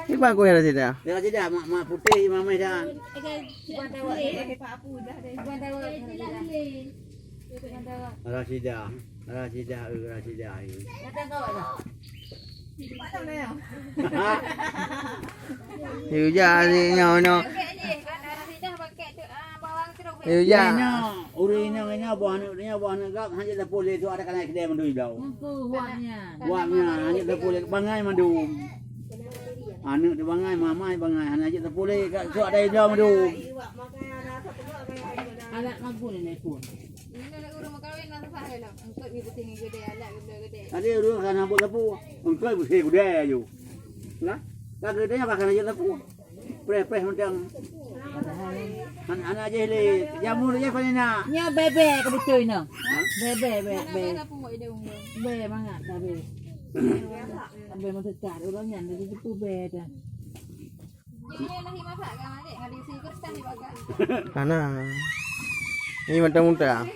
Iba aku yang tidak. Dia tidak mak putih imam dah. Rasida. Hiểu ra thì nhau nó. Hiểu ra. Urinya buahnya gak hanya dapur itu ada kan kedai mandu belau. Buahnya hanya dapur bangai mandu. Anu di bangai mamai bangai hanya dapur gak so ada belau mandu. Anak magun ini pun. Tadi urus kan hambut dapur. Engkau bersih kedai je. Lah, tak kedainya pakai hanya dapur. Preh macam anak aja le, jamur aja paling nak. Nya bebe ke betul ni. Bebe banget tapi. Bebe masuk kat orang yang dari tipu bebe dah. Mana? Ini macam muda.